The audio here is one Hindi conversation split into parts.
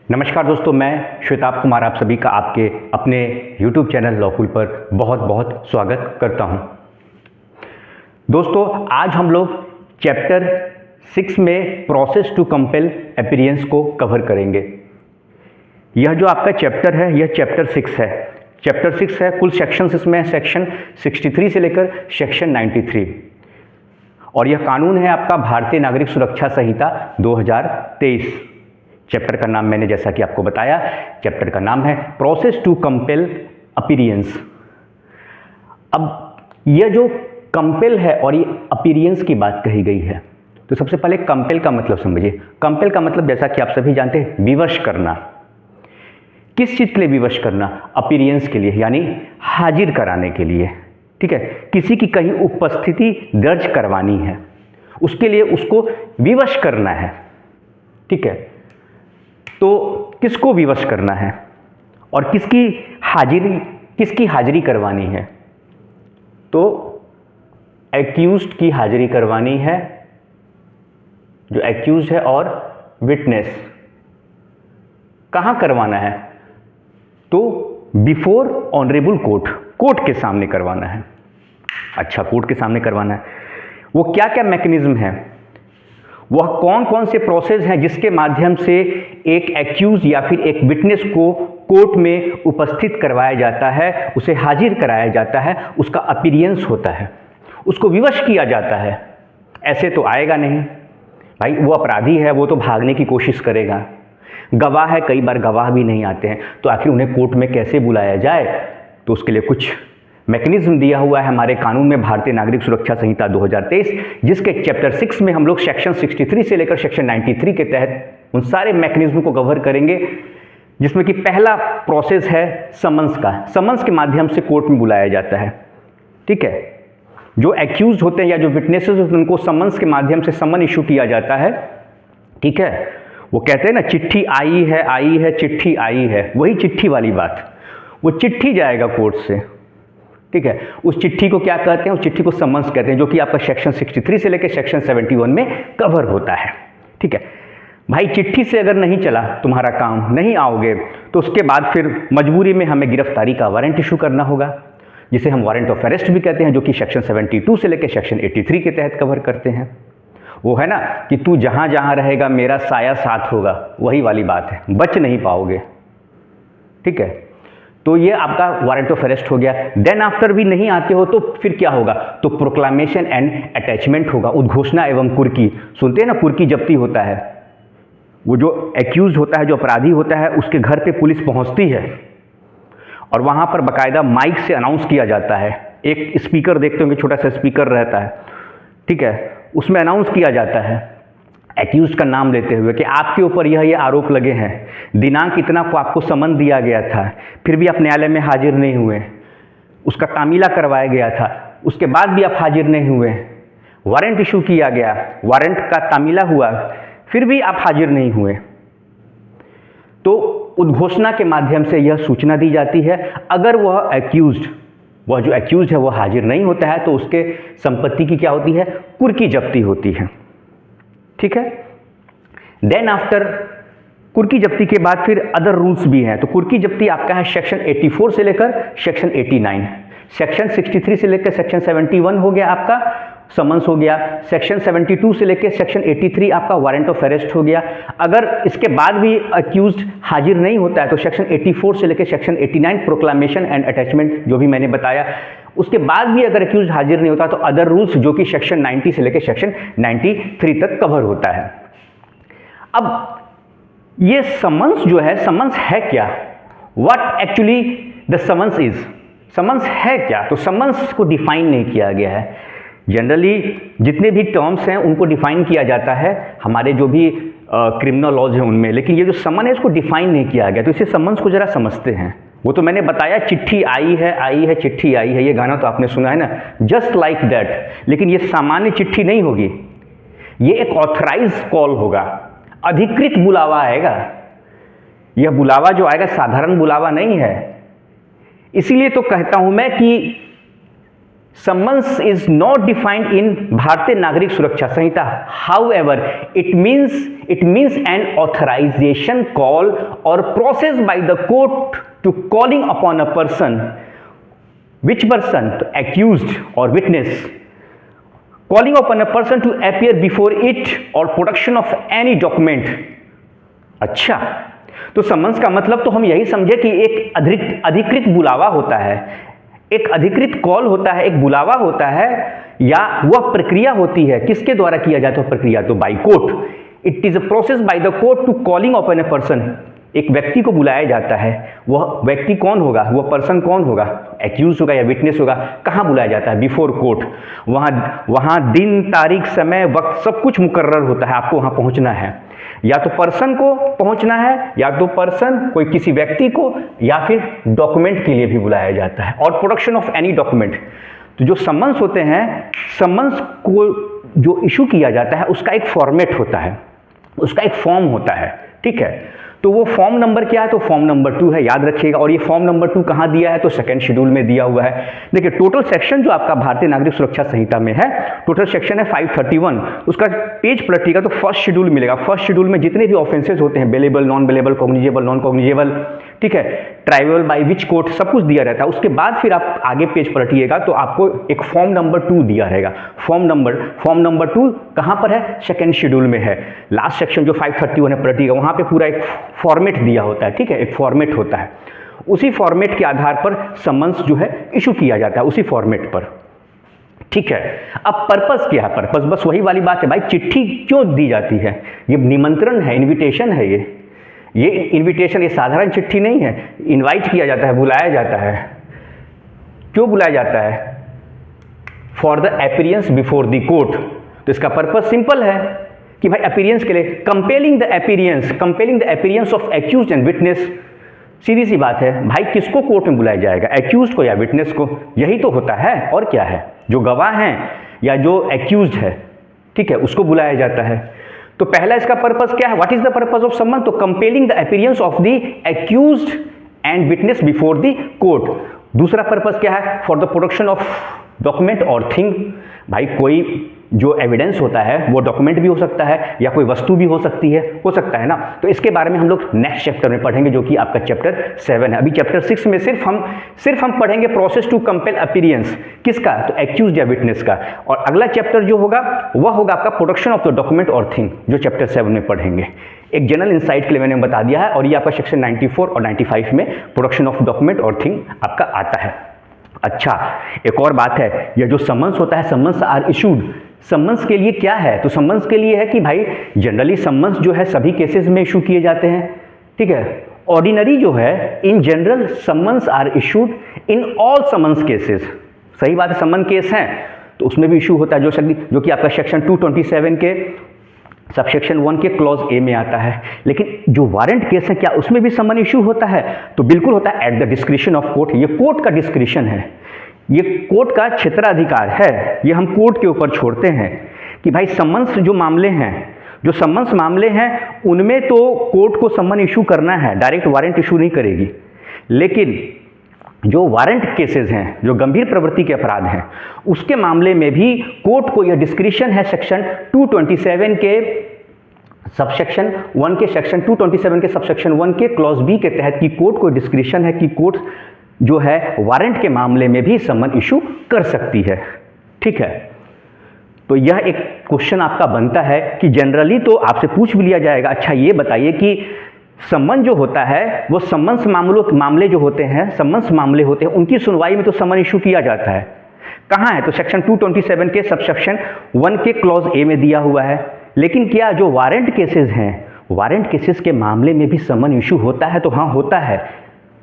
नमस्कार दोस्तों, मैं श्वेताब कुमार आप सभी का आपके अपने YouTube चैनल लॉकुल पर बहुत बहुत स्वागत करता हूं। दोस्तों, आज हम लोग चैप्टर 6 में प्रोसेस टू कंपेल अपीयरेंस को कवर करेंगे। यह जो आपका चैप्टर है यह चैप्टर 6 है। चैप्टर 6 है, कुल सेक्शंस इसमें सेक्शन 63 से लेकर सेक्शन 93 और यह कानून है आपका भारतीय नागरिक सुरक्षा संहिता 2023। चैप्टर का नाम मैंने जैसा कि आपको बताया, चैप्टर का नाम है प्रोसेस टू कंपेल अपीयरेंस। अब यह जो कंपेल है और ये अपीयरेंस की बात कही गई है, तो सबसे पहले कंपेल का मतलब समझिए। कंपेल का मतलब जैसा कि आप सभी जानते हैं, विवश करना। किस चीज़ के लिए विवश करना? अपीयरेंस के लिए, यानी हाजिर कराने के लिए। ठीक है, किसी की कहीं उपस्थिति दर्ज करवानी है, उसके लिए उसको विवश करना है। ठीक है, तो किसको विवश करना है और किसकी हाजिरी करवानी है? तो एक्यूज्ड की हाजिरी करवानी है, जो एक्यूज्ड है, और विटनेस कहाँ करवाना है? तो बिफोर ऑनरेबल कोर्ट के सामने करवाना है। अच्छा, कोर्ट के सामने करवाना है। वो क्या क्या मैकेनिज्म है, वह कौन कौन से प्रोसेस हैं जिसके माध्यम से एक एक्यूज या फिर एक विटनेस को कोर्ट में उपस्थित करवाया जाता है, उसे हाजिर कराया जाता है, उसका अपीयरेंस होता है, उसको विवश किया जाता है। ऐसे तो आएगा नहीं भाई, वो अपराधी है, वो तो भागने की कोशिश करेगा। गवाह है, कई बार गवाह भी नहीं आते हैं, तो आखिर उन्हें कोर्ट में कैसे बुलाया जाए? तो उसके लिए कुछ मैकेनिज्म दिया हुआ है हमारे कानून में, भारतीय नागरिक सुरक्षा संहिता 2023, जिसके चैप्टर 6 में हम लोग सेक्शन 63 से लेकर सेक्शन 93 के तहत उन सारे मैकेनिज्म को कवर करेंगे, जिसमें कि पहला प्रोसेस है समन्स का। समन्स के माध्यम से कोर्ट में बुलाया जाता है। ठीक है, जो एक्यूज होते हैं या जो विटनेसेस होते हैं उनको समन्स के माध्यम से समन इशू किया जाता है। ठीक है, वो कहते हैं ना, चिट्ठी आई है चिट्ठी आई है, वही चिट्ठी वाली बात। वो चिट्ठी जाएगा कोर्ट से। ठीक है, उस चिट्ठी को क्या कहते हैं? उस चिट्ठी को समन्स कहते हैं, जो कि आपका सेक्शन 63 से लेकर सेक्शन 71 में कवर होता है। ठीक है भाई, चिट्ठी से अगर नहीं चला तुम्हारा काम, नहीं आओगे, तो उसके बाद फिर मजबूरी में हमें गिरफ्तारी का वारंट इशू करना होगा, जिसे हम वारंट ऑफ अरेस्ट भी कहते हैं, जो कि सेक्शन 72 से लेकर सेक्शन 83 के तहत कवर करते हैं। वो है ना कि तू जहां जहां रहेगा मेरा साया साथ होगा, वही वाली बात है, बच नहीं पाओगे। ठीक है, तो ये आपका वारंट ऑफ अरेस्ट हो गया। देन आफ्टर भी नहीं आते हो तो फिर क्या होगा? तो प्रोक्लामेशन एंड अटैचमेंट होगा, उद्घोषणा एवं कुर्की। सुनते हैं ना, कुर्की जब्ती होता है। वो जो एक्यूज होता है, जो अपराधी होता है, उसके घर पे पुलिस पहुंचती है और वहां पर बाकायदा माइक से अनाउंस किया जाता है। एक स्पीकर देखते होंगे, छोटा सा स्पीकर रहता है। ठीक है, उसमें अनाउंस किया जाता है एक्यूज का नाम लेते हुए कि आपके ऊपर यह आरोप लगे हैं, दिनांक इतना को आपको समन दिया गया था, फिर भी आप न्यायालय में हाजिर नहीं हुए, उसका तामीला करवाया गया था, उसके बाद भी आप हाजिर नहीं हुए, वारंट इशू किया गया, वारंट का तामीला हुआ, फिर भी आप हाजिर नहीं हुए। तो उद्घोषणा के माध्यम से यह सूचना दी जाती है। अगर वह जो एक्यूज है वह हाजिर नहीं होता है, तो उसके संपत्ति की क्या होती है? कुर्की जब्ती होती है। ठीक है, देन आफ्टर कुर्की जब्ती के बाद फिर अदर रूल्स भी हैं। तो कुर्की जब्ती आपका है सेक्शन 84 से लेकर सेक्शन 89, सेक्शन 63 से लेकर सेक्शन 71 हो गया आपका समन्स हो गया, सेक्शन 72 से लेकर सेक्शन 83 आपका वारंट ऑफ अरेस्ट हो गया। अगर इसके बाद भी अक्यूज्ड हाजिर नहीं होता है तो सेक्शन 84 से लेकर सेक्शन 89 प्रोक्लामेशन एंड अटैचमेंट, जो भी मैंने बताया। उसके बाद भी अगर अक्यूज हाजिर नहीं होता तो अदर रूल्स, जो कि सेक्शन 90 से लेकर सेक्शन 93 तक कवर होता है। अब ये समन्स जो है, समन्स है क्या? What actually the summons is? Summons है क्या? तो समन्स को डिफाइन नहीं किया गया है। जनरली जितने भी टर्म्स हैं उनको डिफाइन किया जाता है हमारे जो भी क्रिमिनल लॉज हैं उनमें, लेकिन ये जो समन है इसको डिफाइन नहीं किया गया। तो इसे समन्स को जरा समझते हैं। वो तो मैंने बताया, चिट्ठी आई है चिट्ठी आई है, ये गाना तो आपने सुना है ना, जस्ट लाइक दैट। लेकिन ये सामान्य चिट्ठी नहीं होगी, ये एक ऑथराइज कॉल होगा, अधिकृत बुलावा आएगा। यह बुलावा जो आएगा साधारण बुलावा नहीं है। इसीलिए तो कहता हूं मैं कि summons is not defined in भारतीय नागरिक सुरक्षा संहिता. However, it means an authorization call or process by the court to calling upon a person. Which person? Accused or witness. Calling upon a person to appear before it or production of any document. अच्छा, तो समन्स का मतलब तो हम यही समझे कि एक अधिकृत बुलावा होता है, एक अधिकृत कॉल होता है, एक बुलावा होता है, या वह प्रक्रिया होती है. किसके द्वारा किया जाता है प्रक्रिया? तो by court. It is a process by the court to calling upon a person. एक व्यक्ति को बुलाया जाता है. वह व्यक्ति कौन होगा? वह पर्सन कौन होगा? एक्यूज होगा या विटनेस होगा. कहाँ बुलाया जाता है? Before court. वहाँ दिन, तारीख, समय, वक्त सब कुछ मुकर्रर होता है. आपको वहाँ पहुँचना है. या तो पर्सन को पहुंचना है, या तो पर्सन कोई किसी व्यक्ति को, या फिर डॉक्यूमेंट के लिए भी बुलाया जाता है. और प्रोडक्शन ऑफ एनी डॉक्यूमेंट. तो जो समन्स होते हैं, समन्स को जो इशू किया जाता है उसका एक फॉर्मेट होता है, उसका एक फॉर्म होता है. ठीक है, तो वो फॉर्म नंबर क्या है? तो फॉर्म नंबर 2 है, याद रखिएगा. और ये फॉर्म नंबर 2 कहाँ दिया है? तो सेकंड शेड्यूल में दिया हुआ है. देखिए टोटल सेक्शन जो आपका भारतीय नागरिक सुरक्षा संहिता में है, टोटल सेक्शन है 531. उसका पेज पलटिएगा तो फर्स्ट शेड्यूल मिलेगा. फर्स्ट शेड्यूल में जितने भी ऑफेंसेज होते हैं, bailable, non bailable, cognizable, non cognizable, ठीक है, ट्राइबल बाय विच कोर्ट, सब कुछ दिया रहता है. उसके बाद फिर आप आगे पेज पलटिएगा तो आपको एक फॉर्म नंबर 2 दिया रहेगा. फॉर्म नंबर 2 कहाँ पर है? सेकंड शेड्यूल में है. लास्ट सेक्शन जो 531 है पलटिएगा, वहाँ पे पूरा एक फॉर्मेट दिया होता है. ठीक है, एक फॉर्मेट होता है. उसी फॉर्मेट के आधार पर समन्स जो है इशू किया जाता है, उसी फॉर्मेट पर. ठीक है, अब पर्पस क्या है? पर्पस बस वही वाली बात है भाई, चिट्ठी क्यों दी जाती है? ये निमंत्रण है, इन्विटेशन है. ये इन्विटेशन, ये साधारण चिट्ठी नहीं है. इनवाइट किया जाता है, बुलाया जाता है. क्यों बुलाया जाता है? For the appearance before the court. तो इसका पर्पस सिंपल है कि भाई अपीयरेंस के लिए, compelling the appearance of accused and witness. सीधी सी बात है भाई, किसको कोर्ट में बुलाया जाएगा? एक्यूज्ड को या विटनेस को? यही तो होता है, और क्या है? जो गवाह हैं या जो एक्यूज्ड है, ठीक है, उसको बुलाया जाता है. तो पहला इसका पर्पस क्या है? What is the purpose of summon? तो compelling the appearance of the accused and witness before the court. दूसरा पर्पस क्या है? For the production of document और थिंग. भाई कोई जो एविडेंस होता है वो डॉक्यूमेंट भी हो सकता है, या कोई वस्तु भी हो सकती है, हो सकता है ना. तो इसके बारे में हम लोग नेक्स्ट चैप्टर में पढ़ेंगे, जो कि आपका चैप्टर 7 है. अभी चैप्टर 6 में सिर्फ हम पढ़ेंगे प्रोसेस टू कंपेल अपीयरेंस. किसका? तो एक्यूज्ड या विटनेस का. और अगला चैप्टर जो होगा वह होगा आपका प्रोडक्शन ऑफ द डॉक्यूमेंट और थिंग, जो चैप्टर 7 में पढ़ेंगे. एक जनरल इंसाइट के लिए मैंने बता दिया है. और ये आपका सेक्शन 94 और 95 में प्रोडक्शन ऑफ डॉक्यूमेंट और थिंग आपका आता है. अच्छा, एक और बात है, यह जो समन्स होता है, समन्स आर इशूड. समन्स के लिए क्या है? तो समन्स के लिए है कि भाई जनरली समन्स जो है सभी केसेस में इशू किए जाते हैं. ठीक है, ऑर्डिनरी जो है, in general summons are issued in all summons cases. सही बात है, समन केस हैं तो उसमें भी इशू होता है, जो कि आपका सेक्शन 227 के सबसेक्शन 1 के क्लॉज ए में आता है. लेकिन जो वारंट केस है, क्या उसमें भी समन इशू होता है? तो बिल्कुल होता है, at the discretion of court. ये कोर्ट का डिस्क्रिशन है, ये कोर्ट का क्षेत्राधिकार है. ये हम कोर्ट के ऊपर छोड़ते हैं कि भाई समन्स जो मामले हैं, जो समन्स मामले हैं, उनमें तो कोर्ट को समन इशू करना है, डायरेक्ट वारंट इशू नहीं करेगी. लेकिन जो वारंट केसेस हैं, जो गंभीर प्रवृत्ति के अपराध हैं, उसके मामले में भी कोर्ट को यह डिस्क्रिशन है सेक्शन 227 के सबसेक्शन 1 के सेक्शन 227 के सबसेक्शन 1 के क्लॉज बी के तहत की कोर्ट को डिस्क्रिशन है कि कोर्ट जो है वारंट के मामले में भी समन इशू कर सकती है. ठीक है, तो यह एक क्वेश्चन आपका बनता है कि जनरली तो आपसे पूछ भी लिया जाएगा, अच्छा ये बताइए कि समन जो होता है वो समन्स मामले जो होते हैं, समन्स मामले होते हैं, उनकी सुनवाई में तो समन इशू किया जाता है. कहाँ है? तो सेक्शन 227 के सबसेक्शन 1 के क्लॉज ए में दिया हुआ है. लेकिन क्या जो वारंट केसेस हैं, वारंट केसेस के मामले में भी समन इशू होता है? तो हाँ, होता है,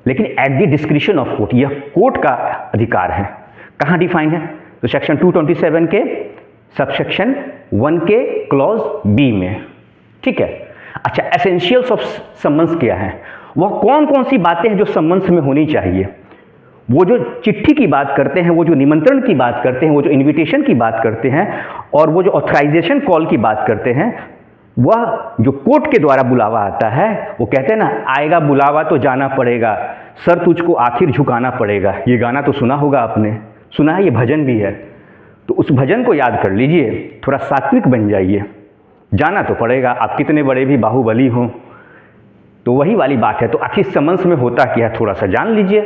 लेकिन at the discretion of court. यह कोर्ट का अधिकार है. कहाँ डिफाइन है? तो सेक्शन 227 के सबसेक्शन 1 के क्लॉज बी में. ठीक है. अच्छा, एसेंशियल्स ऑफ समन्स क्या है? वह कौन कौन सी बातें हैं जो समन्स में होनी चाहिए? वो जो चिट्ठी की बात करते हैं, वो जो निमंत्रण की बात करते हैं, वो जो इन्विटेशन की बात करते हैं, और वो जो ऑथराइजेशन कॉल की बात करते हैं, वह जो कोर्ट के द्वारा बुलावा आता है, वो कहते हैं ना, आएगा बुलावा तो जाना पड़ेगा, सर तुझको आखिर झुकाना पड़ेगा. ये गाना तो सुना होगा आपने, सुना है ये भजन भी है, तो उस भजन को याद कर लीजिए, थोड़ा सात्विक बन जाइए। जाना तो पड़ेगा, आप कितने बड़े भी बाहुबली हों, तो वही वाली बात है। तो आखिर समन्स में होता क्या है थोड़ा सा जान लीजिए।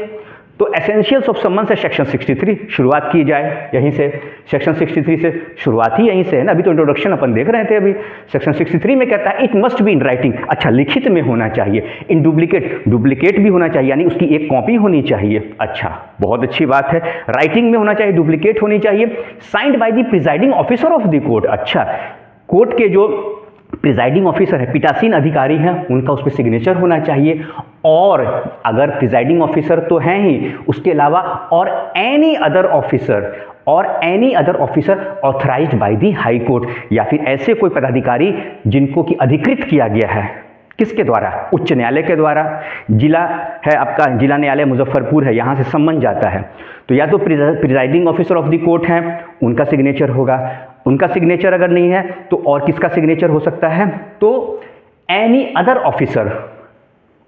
तो एसेंशियल्स ऑफ समन्स है सेक्शन 63, शुरुआत की जाए यहीं से। सेक्शन 63 से शुरुआत ही यहीं से है ना, अभी तो इंट्रोडक्शन अपन देख रहे थे। अभी सेक्शन 63 में कहता है it must be in writing, अच्छा लिखित में होना चाहिए। इन डुप्लीकेट भी होना चाहिए, यानी उसकी एक कॉपी होनी चाहिए। अच्छा, बहुत अच्छी बात है। राइटिंग में होना चाहिए, डुप्लीकेट होनी चाहिए। Signed by the presiding officer of the court, अच्छा कोर्ट के जो प्रिजाइडिंग ऑफिसर है, पीठासीन अधिकारी हैं, उनका उस पर सिग्नेचर होना चाहिए। और अगर प्रिजाइडिंग ऑफिसर तो हैं ही, उसके अलावा और any other officer authorised by the high court, या फिर ऐसे कोई पदाधिकारी जिनको कि अधिकृत किया गया है, किसके द्वारा? उच्च न्यायालय के द्वारा। जिला है आपका, जिला न्यायालय मुजफ्फरपुर है, यहाँ से सम्मन जाता है, तो या तो presiding officer of the court हैं, उनका सिग्नेचर होगा। उनका सिग्नेचर अगर नहीं है तो और किसका सिग्नेचर हो सकता है? तो एनी अदर ऑफिसर,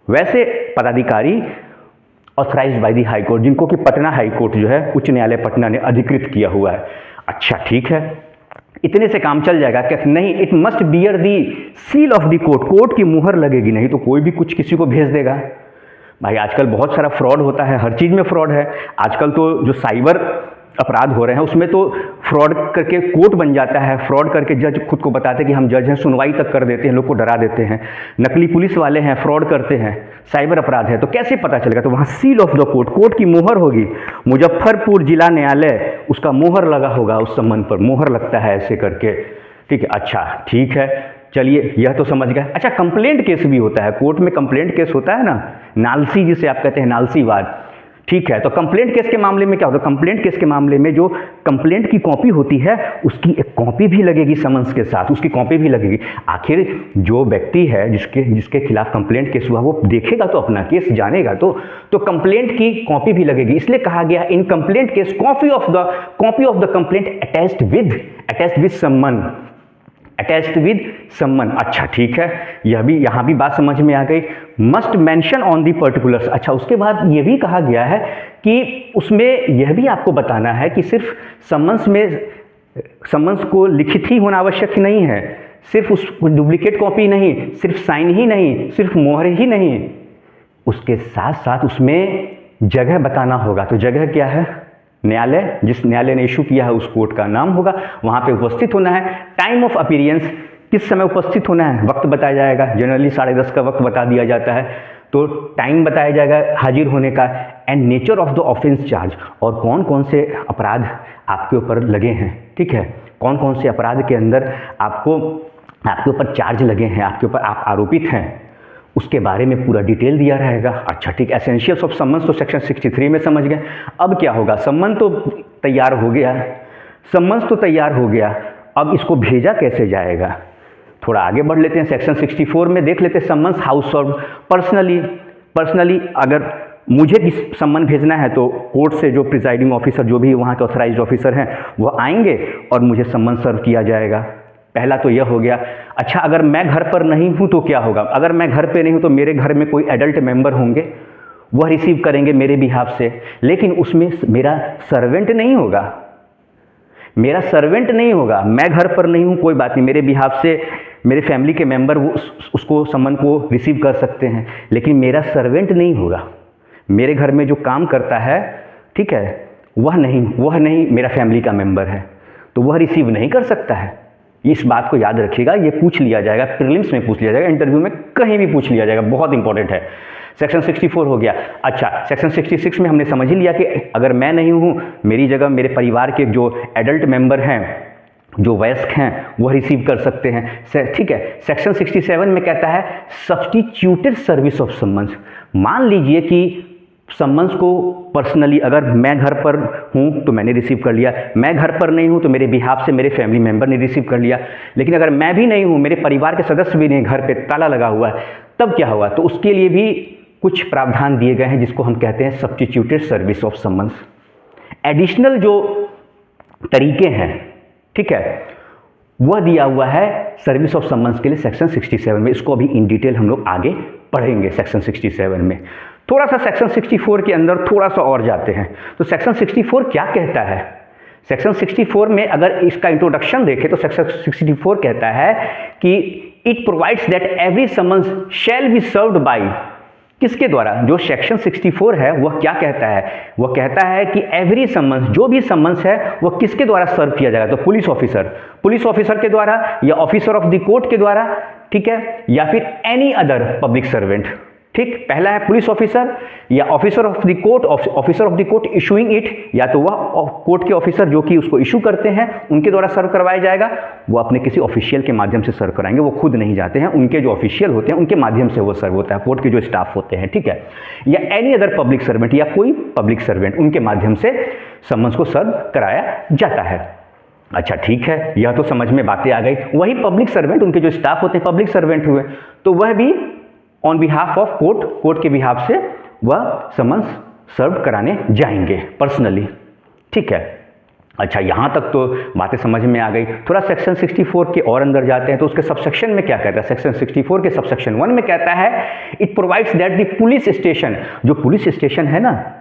वैसे पदाधिकारी authorised by the high court, जिनको कि पटना हाई कोर्ट जो है, उच्च न्यायालय पटना ने अधिकृत किया हुआ है। अच्छा ठीक है, इतने से काम चल जाएगा क्या? नहीं, it must bear the seal of the court, court की मुहर लगेगी, नहीं तो कोई भी कुछ किसी को भेज देगा। भाई आजकल बहुत सारा फ्रॉड होता है, हर चीज़ में फ्रॉड है। आजकल तो जो साइबर अपराध हो रहे हैं उसमें तो फ्रॉड करके कोर्ट बन जाता है, फ्रॉड करके जज खुद को बताते हैं कि हम जज हैं, सुनवाई तक कर देते हैं, लोग को डरा देते हैं। नकली पुलिस वाले हैं, फ्रॉड करते हैं, साइबर अपराध है, तो कैसे पता चलेगा? तो वहाँ seal of the court, court की मोहर होगी। मुजफ्फरपुर जिला न्यायालय, उसका मोहर लगा होगा, उस सम्मन पर मोहर लगता है ऐसे करके। ठीक है, अच्छा ठीक है, चलिए यह तो समझ गए। अच्छा, कंप्लेंट केस भी होता है, कोर्ट में कंप्लेंट केस होता है ना, नालसी जिसे आप कहते हैं, नालसीवाद। ठीक है, तो कंप्लेंट केस के मामले में क्या होगा? कंप्लेंट केस के मामले में जो कंप्लेंट की कॉपी होती है, उसकी एक कॉपी भी लगेगी समन्स के साथ, उसकी कॉपी भी लगेगी। आखिर जो व्यक्ति है जिसके खिलाफ कंप्लेंट केस हुआ, वो देखेगा तो अपना केस जानेगा, तो कंप्लेंट की कॉपी भी लगेगी। इसलिए कहा गया in complaint case copy of the complaint attached with summon, attached with summon. अच्छा ठीक है, यह भी यहाँ भी बात समझ में आ गई। Must mention on the particulars. अच्छा, उसके बाद ये भी कहा गया है कि उसमें यह भी आपको बताना है कि सिर्फ सम्मन्स को लिखित ही होना आवश्यक नहीं है, सिर्फ उस डुप्लीकेट कॉपी नहीं, सिर्फ साइन ही नहीं, सिर्फ मोहर ही नहीं, उसके साथ साथ उसमें जगह बताना होगा। तो जगह क्या है? न्यायालय, जिस न्यायालय ने इशू किया है उस कोर्ट का नाम होगा, वहाँ पे उपस्थित होना है। टाइम ऑफ अपीयरेंस, किस समय उपस्थित होना है, वक्त बताया जाएगा। जनरली 10:30 का वक्त बता दिया जाता है, तो टाइम बताया जाएगा हाजिर होने का। And nature of the offence charge, और कौन कौन से अपराध आपके ऊपर लगे हैं। ठीक है, कौन कौन से अपराध के अंदर आपके ऊपर चार्ज लगे हैं, आपके ऊपर आप आरोपित हैं, उसके बारे में पूरा डिटेल दिया रहेगा। अच्छा ठीक, एसेंशियल्स ऑफ सम्मन्स तो सेक्शन 63 में समझ गए। अब क्या होगा? सम्मन तो तैयार हो गया, सम्मन्स तो तैयार हो गया, अब इसको भेजा कैसे जाएगा? थोड़ा आगे बढ़ लेते हैं, सेक्शन 64 में देख लेते हैं सम्मन्स हाउस सर्व। पर्सनली अगर मुझे सम्मन भेजना है तो कोर्ट से जो प्रिजाइडिंग ऑफिसर, जो भी वहाँ के ऑथराइज्ड ऑफिसर हैं, वो आएंगे और मुझे सम्मन सर्व किया जाएगा। पहला तो यह हो गया। अच्छा, अगर मैं घर पर नहीं हूँ तो क्या होगा? अगर मैं घर पे नहीं हूँ तो मेरे घर में कोई एडल्ट मेंबर होंगे, वह रिसीव करेंगे मेरे बिहाफ से, लेकिन उसमें मेरा सर्वेंट नहीं होगा, मेरा सर्वेंट नहीं होगा। मैं घर पर नहीं हूँ, कोई बात नहीं, मेरे बिहाफ से मेरे फैमिली के मेंबर वो उसको सम्मन को रिसीव कर सकते हैं, लेकिन मेरा सर्वेंट नहीं होगा। मेरे घर में जो काम करता है, ठीक है, वह नहीं मेरा फैमिली का मेंबर है, तो वह रिसीव नहीं कर सकता है। इस बात को याद रखिएगा, ये पूछ लिया जाएगा, प्रीलिम्स में पूछ लिया जाएगा, इंटरव्यू में कहीं भी पूछ लिया जाएगा, बहुत इंपॉर्टेंट है। सेक्शन 64 हो गया। अच्छा, सेक्शन 66 में हमने समझ ही लिया कि अगर मैं नहीं हूँ, मेरी जगह मेरे परिवार के जो एडल्ट मेंबर हैं, जो वयस्क हैं, वह रिसीव कर सकते हैं। ठीक है, सेक्शन 67 में कहता है सब्स्टिट्यूटेड सर्विस ऑफ सम्मन्स। मान लीजिए कि सम्मन्स को पर्सनली, अगर मैं घर पर हूँ तो मैंने रिसीव कर लिया, मैं घर पर नहीं हूँ तो मेरे बिहाफ से मेरे फैमिली मेंबर ने रिसीव कर लिया, लेकिन अगर मैं भी नहीं हूँ, मेरे परिवार के सदस्य भी नहीं, घर पे ताला लगा हुआ है, तब क्या होगा? तो उसके लिए भी कुछ प्रावधान दिए गए हैं, जिसको हम कहते हैं substituted service of summons. Additional जो तरीके हैं, ठीक है, वह दिया हुआ है सर्विस ऑफ सम्मन्स के लिए सेक्शन 67 में। इसको अभी इन डिटेल हम लोग आगे पढ़ेंगे सेक्शन 67 में। थोड़ा सा सेक्शन 64 के अंदर थोड़ा सा और जाते हैं। तो सेक्शन 64 क्या कहता है? सेक्शन 64 में अगर इसका इंट्रोडक्शन देखें तो सेक्शन 64 कहता है कि it provides that every summons shall be served by, किसके द्वारा? जो सेक्शन 64 है वह क्या कहता है? वह कहता है कि एवरी समन्स, जो भी समन्स है वह किसके द्वारा सर्व किया जाएगा? तो पुलिस ऑफिसर के द्वारा या ऑफिसर ऑफ द कोर्ट के द्वारा, ठीक है, या फिर एनी अदर पब्लिक सर्वेंट। ठीक, पहला है पुलिस ऑफिसर या officer of the court, officer of the court issuing it, या तो वह कोर्ट के ऑफिसर जो कि उसको इशू करते हैं उनके द्वारा सर्व करवाया जाएगा, वो अपने किसी ऑफिशियल के माध्यम से सर्व कराएंगे, वो खुद नहीं जाते हैं, उनके जो ऑफिशियल होते हैं उनके माध्यम से वो सर्व होता है, कोर्ट के जो स्टाफ होते हैं, ठीक है, या एनी अदर पब्लिक सर्वेंट, या कोई पब्लिक सर्वेंट उनके माध्यम से समन्स को सर्व कराया जाता है। अच्छा ठीक है, यह तो समझ में बातें आ गई। वही पब्लिक सर्वेंट, उनके जो स्टाफ होते हैं पब्लिक सर्वेंट हुए, तो वह भी ऑन बिहाफ ऑफ कोर्ट के बिहाफ से वह समन्स सर्व कराने जाएंगे पर्सनली, ठीक है। अच्छा, यहाँ तक तो बातें समझ में आ गई। थोड़ा सेक्शन 64 के और अंदर जाते हैं तो उसके सबसेक्शन में क्या कहता है? सेक्शन 64 के सबसेक्शन 1 में कहता है it provides that the police station, जो पुलिस स्टेशन है ना,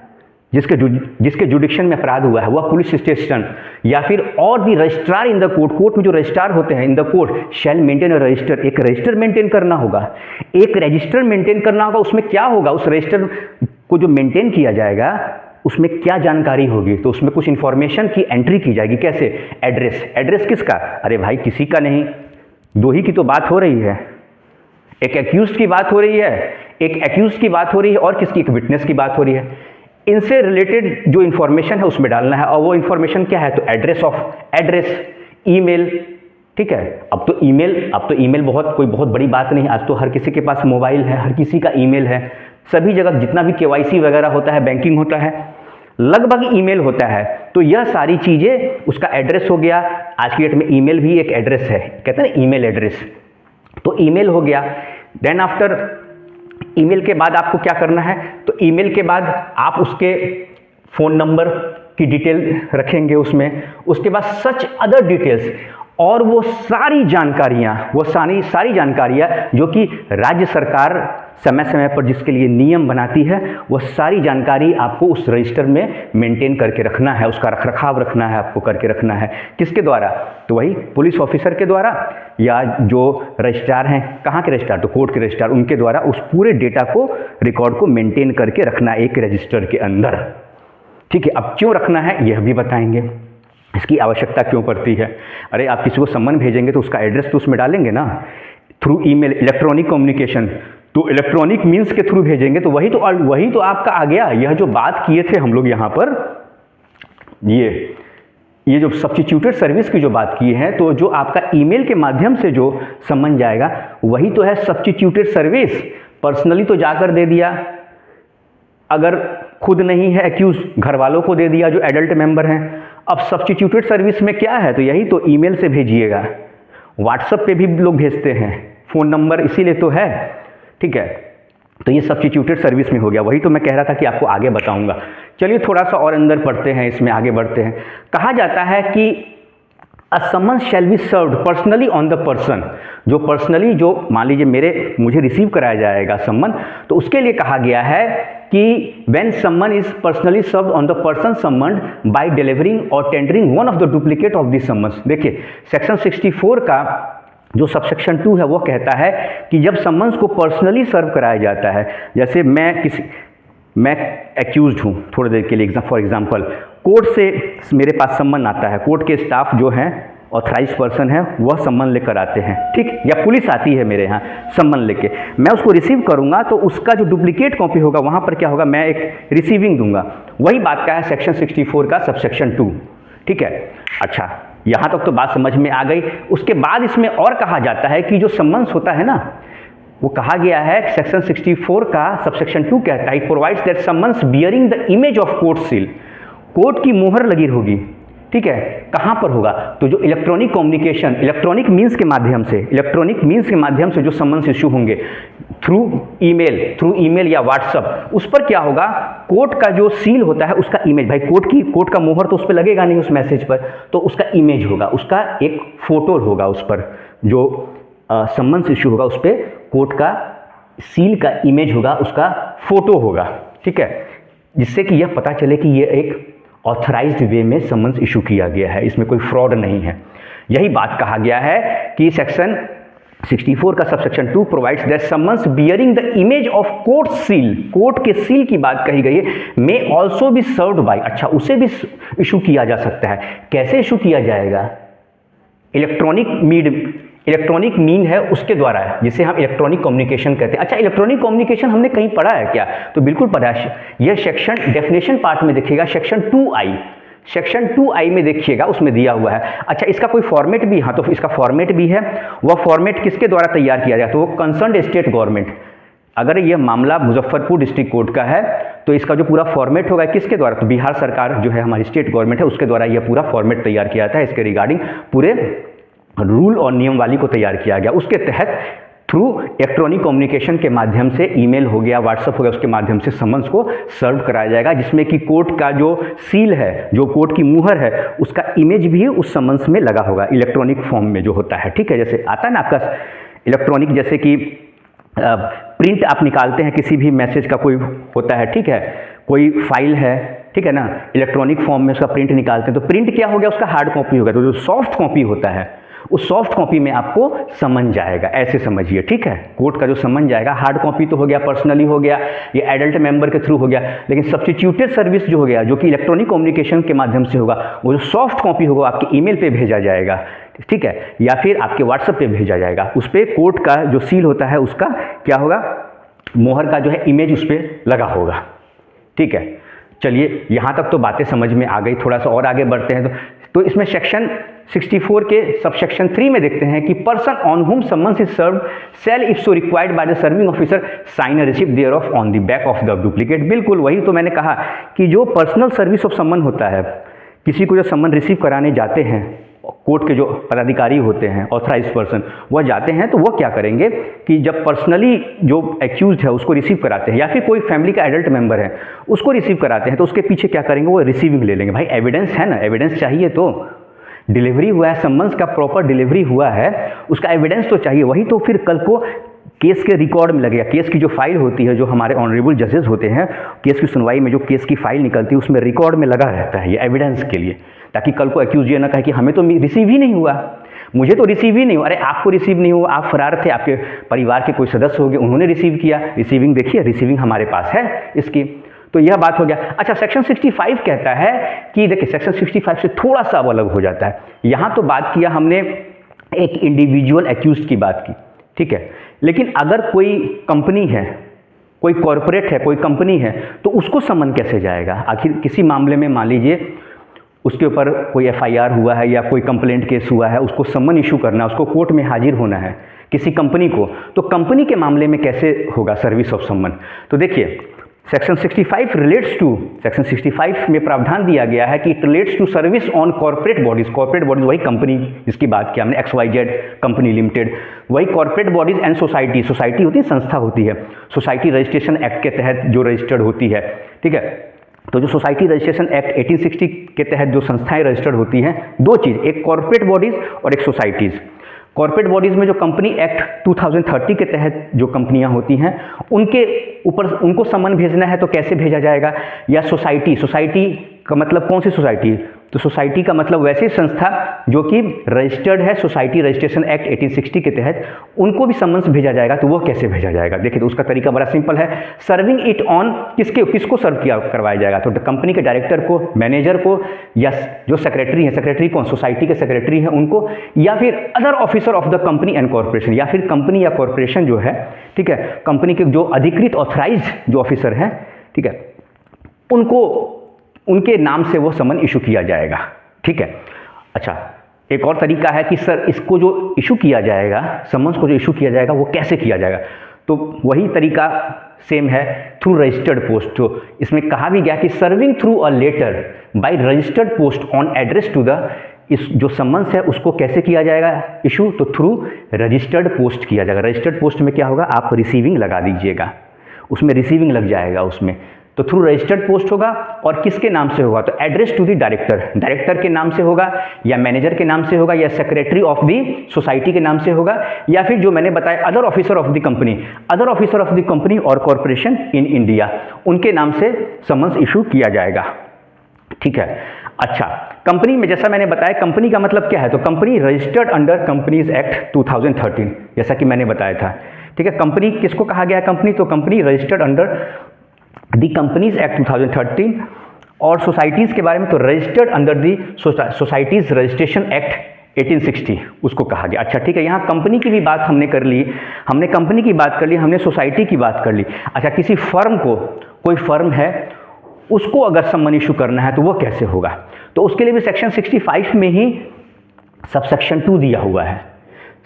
जिसके जुडिक्शन में अपराध हुआ है, वह पुलिस स्टेशन या फिर और भी रजिस्ट्रार इन द कोर्ट में जो रजिस्ट्रार होते हैं in the court shell maintain a resistor, एक रजिस्टर मेंटेन करना होगा, एक रजिस्टर मेंटेन करना होगा। उसमें क्या होगा? उस रजिस्टर को जो मेंटेन किया जाएगा उसमें क्या जानकारी होगी? तो उसमें कुछ इंफॉर्मेशन की एंट्री की जाएगी। कैसे? एड्रेस किसका? अरे भाई किसी का नहीं, दो ही की तो बात हो रही है, एक एक्यूज्ड की बात हो रही है, और किसकी? एक विटनेस की बात हो रही है। इनसे रिलेटेड जो इन्फॉर्मेशन है उसमें डालना है, और वो इन्फॉर्मेशन क्या है? तो एड्रेस, ईमेल, ठीक है। अब तो ईमेल कोई बहुत बड़ी बात नहीं, आज तो हर किसी के पास मोबाइल है, हर किसी का ईमेल है, सभी जगह जितना भी KYC वगैरह होता है, बैंकिंग होता है, लगभग ईमेल होता है। तो यह सारी चीज़ें उसका एड्रेस हो गया। आज की डेट में ईमेल भी एक एड्रेस है, कहते हैं ईमेल एड्रेस, तो ईमेल हो गया। देन आफ्टर ईमेल के बाद आपको क्या करना है? तो ईमेल के बाद आप उसके फ़ोन नंबर की डिटेल रखेंगे उसमें, उसके बाद सच अदर डिटेल्स, और वो सारी जानकारियाँ जो कि राज्य सरकार समय समय पर जिसके लिए नियम बनाती है, वह सारी जानकारी आपको उस रजिस्टर में मेंटेन करके रखना है, उसका रखरखाव रखना है, आपको करके रखना है। किसके द्वारा? तो वही पुलिस ऑफिसर के द्वारा, या जो रजिस्ट्रार हैं, कहाँ के रजिस्ट्रार? तो कोर्ट के रजिस्ट्रार, उनके द्वारा उस पूरे डेटा को, रिकॉर्ड को मेंटेन करके रखना एक रजिस्टर के अंदर, ठीक है। अब क्यों रखना है यह भी बताएंगे, इसकी आवश्यकता क्यों पड़ती है। अरे आप किसी को सम्मन भेजेंगे तो उसका एड्रेस तो उसमें डालेंगे ना, थ्रू ईमेल, इलेक्ट्रॉनिक कम्युनिकेशन, तो इलेक्ट्रॉनिक मीन्स के थ्रू भेजेंगे, तो वही तो आपका आ गया। यह जो बात किए थे हम लोग यहाँ पर, ये जो सब्स्टिट्यूटेड सर्विस की जो बात की है, तो जो आपका ईमेल के माध्यम से जो सम्मन जाएगा वही तो है सब्स्टिट्यूटेड सर्विस। पर्सनली तो जाकर दे दिया, अगर खुद नहीं है एक्यूज, घर वालों को दे दिया जो एडल्ट मेंबर हैं। अब सब्स्टिट्यूटेड सर्विस में क्या है? तो यही तो ईमेल से भेजिएगा, व्हाट्सएप पे भी लोग भेजते हैं, फ़ोन नंबर इसीलिए तो है, ठीक है। तो ये सब्स्टिट्यूटेड सर्विस में हो गया, वही तो मैं कह रहा था कि आपको आगे बताऊंगा। चलिए थोड़ा सा और अंदर पढ़ते हैं, इसमें आगे बढ़ते हैं। कहा जाता है कि a summon shall be served personally on the person, जो पर्सनली, जो मान लीजिए मुझे रिसीव कराया जाएगा सम्मन, तो उसके लिए कहा गया है कि when summon is personally served on the person summoned by delivering और tendering one of the duplicate of the summons. देखिए सेक्शन 64 का जो सबसेक्शन 2 है वो कहता है कि जब सम्मन्स को पर्सनली सर्व कराया जाता है, जैसे मैं एक्यूज्ड हूँ थोड़ी देर के लिए, फॉर एग्जांपल कोर्ट से मेरे पास सम्मन आता है, कोर्ट के स्टाफ जो हैं ऑथराइज पर्सन है वह सम्मन लेकर आते हैं, ठीक, या पुलिस आती है मेरे यहाँ सम्मन लेके, मैं उसको रिसीव करूँगा तो उसका जो डुप्लीकेट कॉपी होगा वहाँ पर क्या होगा, मैं एक रिसीविंग दूंगा। वही बात का है सेक्शन 64 का सबसेक्शन 2, ठीक है। अच्छा, यहाँ तक तो बात समझ में आ गई। उसके बाद इसमें और कहा जाता है कि जो सम्मन्स होता है ना, वो कहा गया है सेक्शन 64 का सबसेक्शन 2 कहता है it provides that summons bearing the image of court seal, court की मोहर लगी होगी, ठीक है। कहाँ पर होगा? तो जो इलेक्ट्रॉनिक कम्युनिकेशन, इलेक्ट्रॉनिक मीन्स के माध्यम से जो सम्मन्स इशू होंगे थ्रू ईमेल या व्हाट्सअप, उस पर क्या होगा, कोर्ट का जो सील होता है उसका इमेज, भाई कोर्ट का मोहर तो उस पर लगेगा नहीं उस मैसेज पर, तो उसका इमेज होगा, उसका एक फोटो होगा उस पर, जो सम्मन्स इशू होगा उस पर कोर्ट का सील का इमेज होगा, उसका फोटो होगा, ठीक है, जिससे कि यह पता चले कि ये एक ऑथराइज्ड वे में समन्स इशू किया गया है, इसमें कोई फ्रॉड नहीं है। यही बात कहा गया है कि सेक्शन 64 का subsection 2 provides that summons bearing the image of court seal, court के सील की बात कही गई है, may also be served by, अच्छा उसे भी इशू किया जा सकता है। कैसे इशू किया जाएगा? इलेक्ट्रॉनिक मीन है उसके द्वारा है, जिसे हम इलेक्ट्रॉनिक कम्युनिकेशन कहते हैं। अच्छा, इलेक्ट्रॉनिक कम्युनिकेशन हमने कहीं पढ़ा है क्या? तो बिल्कुल पढ़ा है। यह सेक्शन डेफिनेशन पार्ट में देखिएगा, सेक्शन 2I में देखिएगा, उसमें दिया हुआ है। अच्छा, इसका कोई फॉर्मेट भी, हाँ तो इसका फॉर्मेट भी है। वह फॉर्मेट किसके द्वारा तैयार किया जाए? तो वो कंसर्न्ड स्टेट गवर्नमेंट, अगर यह मामला मुजफ्फरपुर डिस्ट्रिक्ट कोर्ट का है तो इसका जो पूरा फॉर्मेट होगा किसके द्वारा? तो बिहार सरकार जो है हमारी स्टेट गवर्नमेंट है, उसके द्वारा यह पूरा फॉर्मेट तैयार किया जाता है। इसके रिगार्डिंग पूरे रूल और नियमावली को तैयार किया गया। उसके तहत थ्रू इलेक्ट्रॉनिक कम्युनिकेशन के माध्यम से, ईमेल हो गया, व्हाट्सएप हो गया, उसके माध्यम से समन्स को सर्व कराया जाएगा, जिसमें कि कोर्ट का जो सील है, जो कोर्ट की मुहर है, उसका इमेज भी उस समन्स में लगा होगा, इलेक्ट्रॉनिक फॉर्म में जो होता है, ठीक है। जैसे आता है ना आपका इलेक्ट्रॉनिक, जैसे कि प्रिंट आप निकालते हैं, किसी भी मैसेज का कोई होता है, ठीक है, कोई फाइल है, ठीक है ना, इलेक्ट्रॉनिक फॉर्म में उसका प्रिंट निकालते हैं, तो प्रिंट क्या हो गया? उसका हार्ड कॉपी हो गया। तो जो सॉफ्ट कॉपी होता है, उस सॉफ्ट कॉपी में आपको समन जाएगा, ऐसे समझिए, ठीक है। कोर्ट का जो समन जाएगा, हार्ड कॉपी तो हो गया, पर्सनली हो गया, ये एडल्ट मेंबर के थ्रू हो गया, लेकिन सब्स्टिट्यूटेड सर्विस जो हो गया, जो कि इलेक्ट्रॉनिक कम्युनिकेशन के माध्यम से होगा, वो जो सॉफ्ट कॉपी होगा आपके ईमेल पे भेजा जाएगा, ठीक है, या फिर आपके व्हाट्सएप पे भेजा जाएगा। उस पर कोर्ट का जो सील होता है उसका क्या होगा? मोहर का जो है इमेज उस पर लगा होगा, ठीक है। चलिए, यहाँ तक तो बातें समझ में आ गई। थोड़ा सा और आगे बढ़ते हैं तो इसमें सेक्शन 64 के सबसेक्शन 3 में देखते हैं कि person on whom summons is served shall if so required by the serving officer sign a receipt thereof on the back of the duplicate. बिल्कुल वही तो मैंने कहा कि जो पर्सनल सर्विस ऑफ समन होता है, किसी को जो समन रिसीव कराने जाते हैं, कोर्ट के जो पदाधिकारी होते हैं, ऑथराइज्ड पर्सन, वह जाते हैं, तो वह क्या करेंगे कि जब पर्सनली जो एक्यूज्ड है उसको रिसीव कराते हैं, या फिर कोई फैमिली का एडल्ट मेंबर है उसको रिसीव कराते हैं, तो उसके पीछे क्या करेंगे? वो रिसीविंग ले लेंगे। भाई एविडेंस है ना, एविडेंस चाहिए, तो डिलीवरी हुआ है, समन्स का प्रॉपर डिलीवरी हुआ है, उसका एविडेंस तो चाहिए, वही तो फिर कल को केस के रिकॉर्ड में लगेगा। केस की जो फाइल होती है, जो हमारे ऑनरेबल जजेस होते हैं, केस की सुनवाई में जो केस की फाइल निकलती है उसमें रिकॉर्ड में लगा रहता है ये एविडेंस के लिए, ताकि कल को एक्यूज ये ना कहे कि हमें तो रिसीव ही नहीं हुआ, मुझे तो रिसीव ही नहीं हुआ। अरे आपको रिसीव नहीं हुआ, आप फरार थे, आपके परिवार के कोई सदस्य हो गए, उन्होंने रिसीव किया, रिसीविंग देखिए, रिसीविंग हमारे पास है इसकी। तो यह बात हो गया। अच्छा, सेक्शन 65 कहता है कि देखिए, सेक्शन 65 से थोड़ा सा अब अलग हो जाता है। यहाँ तो बात किया हमने एक इंडिविजुअल एक्यूज की बात की, ठीक है, लेकिन अगर कोई कंपनी है, कोई कॉरपोरेट है, कोई कंपनी है, तो उसको समन कैसे जाएगा? आखिर किसी मामले में मान लीजिए उसके ऊपर कोई FIR हुआ है या कोई कंप्लेंट केस हुआ है, उसको समन इशू करना, उसको कोर्ट में हाजिर होना है किसी कंपनी को, तो कंपनी के मामले में कैसे होगा सर्विस ऑफ समन? तो देखिए, सेक्शन 65 रिलेट्स टू, सेक्शन 65 में प्रावधान दिया गया है कि it relates to service on corporate bodies. Corporate bodies वही कंपनी जिसकी बात की हमने, XYZ कंपनी लिमिटेड, वही corporate bodies and society, society होती है, संस्था होती है, सोसाइटी रजिस्ट्रेशन एक्ट के तहत जो रजिस्टर्ड होती है, ठीक है। तो जो सोसाइटी रजिस्ट्रेशन एक्ट 1860 के तहत जो संस्थाएं रजिस्टर्ड होती हैं, दो चीज़, एक कॉर्पोरेट बॉडीज और एक सोसाइटीज़। कॉर्पोरेट बॉडीज़ में जो कंपनी एक्ट 2030 के तहत जो कंपनियां होती हैं, उनके ऊपर उनको समन भेजना है तो कैसे भेजा जाएगा? या सोसाइटी, सोसाइटी का मतलब कौन सी सोसाइटी? तो सोसाइटी का मतलब वैसी संस्था जो कि रजिस्टर्ड है सोसाइटी रजिस्ट्रेशन एक्ट 1860 के तहत, उनको भी समन्स भेजा जाएगा। तो वो कैसे भेजा जाएगा? देखिए, तो उसका तरीका बड़ा सिंपल है। सर्विंग इट ऑन किसको सर्व किया करवाया जाएगा? तो कंपनी के डायरेक्टर को, मैनेजर को, या जो सेक्रेटरी है, सेक्रेटरी कौन? सोसाइटी के सेक्रेटरी हैं उनको, या फिर other officer of the company and corporation, या फिर कंपनी या कॉर्पोरेशन जो है, ठीक है, कंपनी के जो अधिकृत ऑथराइज जो ऑफिसर हैं, ठीक है, उनको, उनके नाम से वो समन इशू किया जाएगा, ठीक है। अच्छा, एक और तरीका है कि सर इसको जो इशू किया जाएगा, समन्स को जो इशू किया जाएगा, वो कैसे किया जाएगा? तो वही तरीका सेम है, थ्रू रजिस्टर्ड पोस्ट। तो इसमें कहा भी गया कि serving through a letter by registered post on address to the, इस जो समन्स है उसको कैसे किया जाएगा इशू? तो थ्रू रजिस्टर्ड पोस्ट किया जाएगा। रजिस्टर्ड पोस्ट में क्या होगा? आप रिसीविंग लगा दीजिएगा, उसमें रिसीविंग लग जाएगा उसमें, तो थ्रू रजिस्टर्ड पोस्ट होगा। और किसके नाम से होगा? तो address to the director, director के नाम से होगा, या मैनेजर के नाम से होगा, या सेक्रेटरी ऑफ द सोसाइटी के नाम से होगा, या फिर जो मैंने बताया other officer of the company, other officer of the company और कॉर्पोरेशन इन इंडिया, उनके नाम से समन्स इशू किया जाएगा। ठीक है। अच्छा, कंपनी में जैसा मैंने बताया, कंपनी का मतलब क्या है? तो company registered under companies act 2013, जैसा कि मैंने बताया था। ठीक है। कंपनी किसको कहा गया है? कंपनी, तो company registered under the companies act 2013। और सोसाइटीज़ के बारे में तो registered under the societies registration act 1860 उसको कहा गया। अच्छा ठीक है, यहाँ कंपनी की भी बात हमने कर ली, हमने कंपनी की बात कर ली, हमने सोसाइटी की बात कर ली। अच्छा, किसी फर्म को, कोई फर्म है, उसको अगर सम्मन इशू करना है तो वो कैसे होगा? तो उसके लिए भी सेक्शन 65 में ही सबसेक्शन 2 दिया हुआ है।